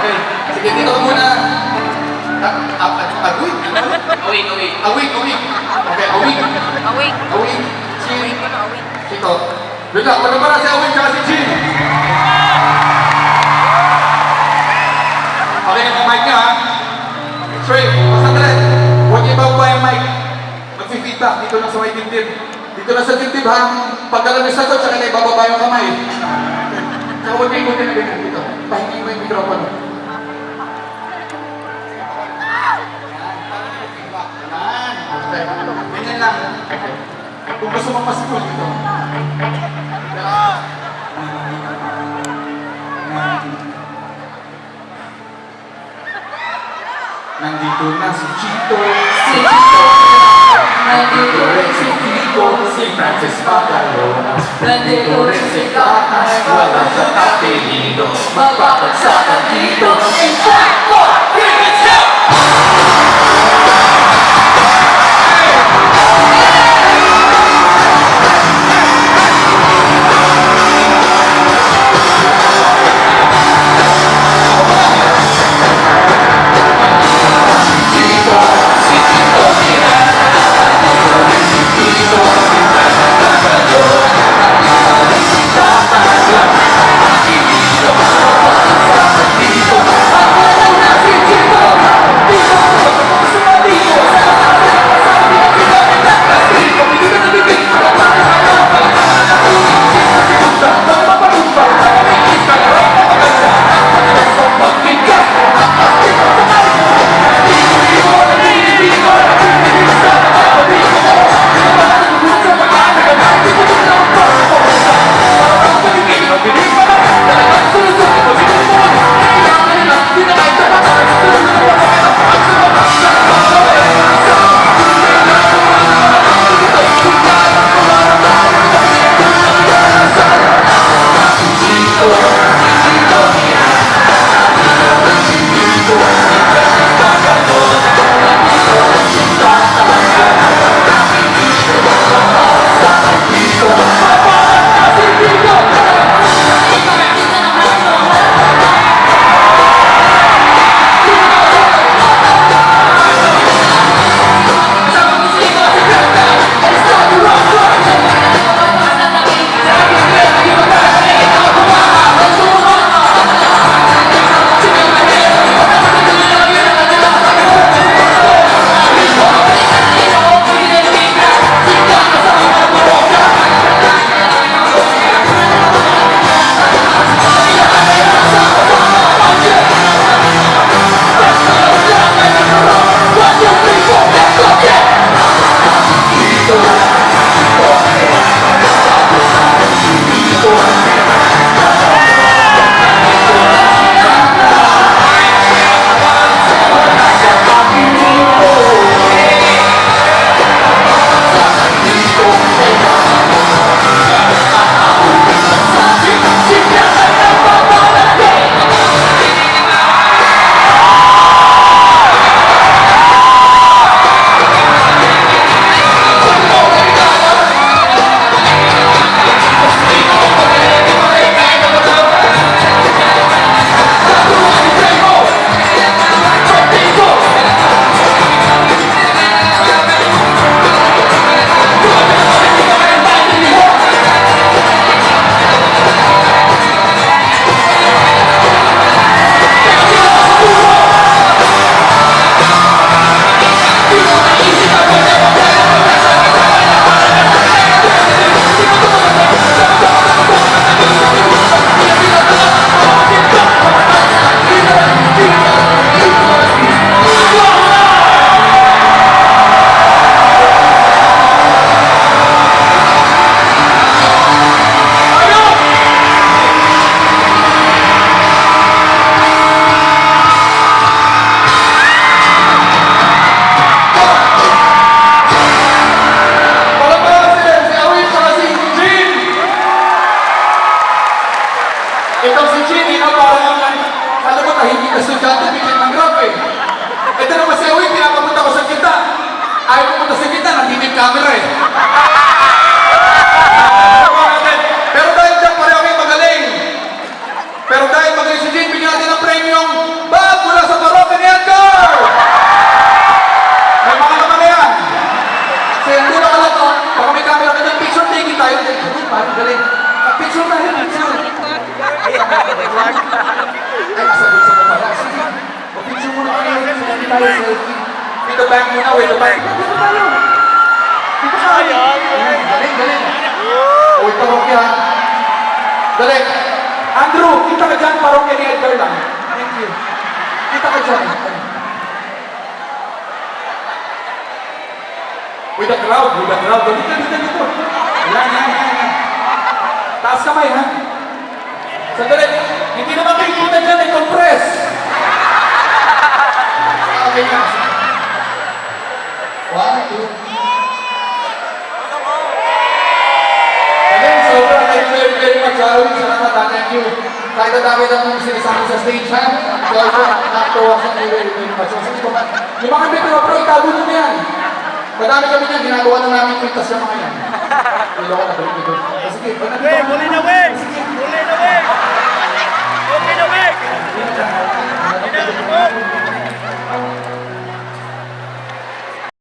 Okay. Sige, dito ka muna. Awig. Awig. Awig. Okay, awig. Awig. Si... Sito. Good luck. Wala para si Awig tsaka si Jin. Okay, yung mic niya ha. Straight. Masandali. Huwag niyo ibaba yung mic. Mag-feedback. Dito lang sa may dibdib. Dito lang sa dibdib ha. Pagkalamis na to, tsaka na ibababa yung kamay. Tsaka huwag niyo ikutin na ganyan dito. Tahingin mo yung mikropono. Ganyan lang. Kung gusto mong masikul dito. Nandito na si Chito. Nandito rin si Kiko, si Francis Magalona. Nandito rin si Tatay, wala sa kapilino. Mapapagsakan dito. In 5, 4, 3, let's go! tayo selfie. With the bank muna, with the bank. Dito tayo. Dito tayo. Galing, galing. Uy, parokya. Dali. Andrew, kita ka dyan, parokya ni Edgar lang. Thank you. Kita ka dyan. With the crowd, with the crowd. Dito. Yan. Taas kamay, ha? Sandali. Hindi naman kikita dyan, ay compress. Okay na. 1, 2. Again, sobrang very much. Salamat, thank you. Kahit ang dami na mong sinasabi sa stage, ha? So, nakatuwa sa very much. So, yung mga metro, itago nyo na yan. Madami kami niyan, ginagawa na namin kwintas sa mga yan. Ilo ko na balik ito. Sige, Muli na, Weng! Muli na, Weng! Okay na, Weng!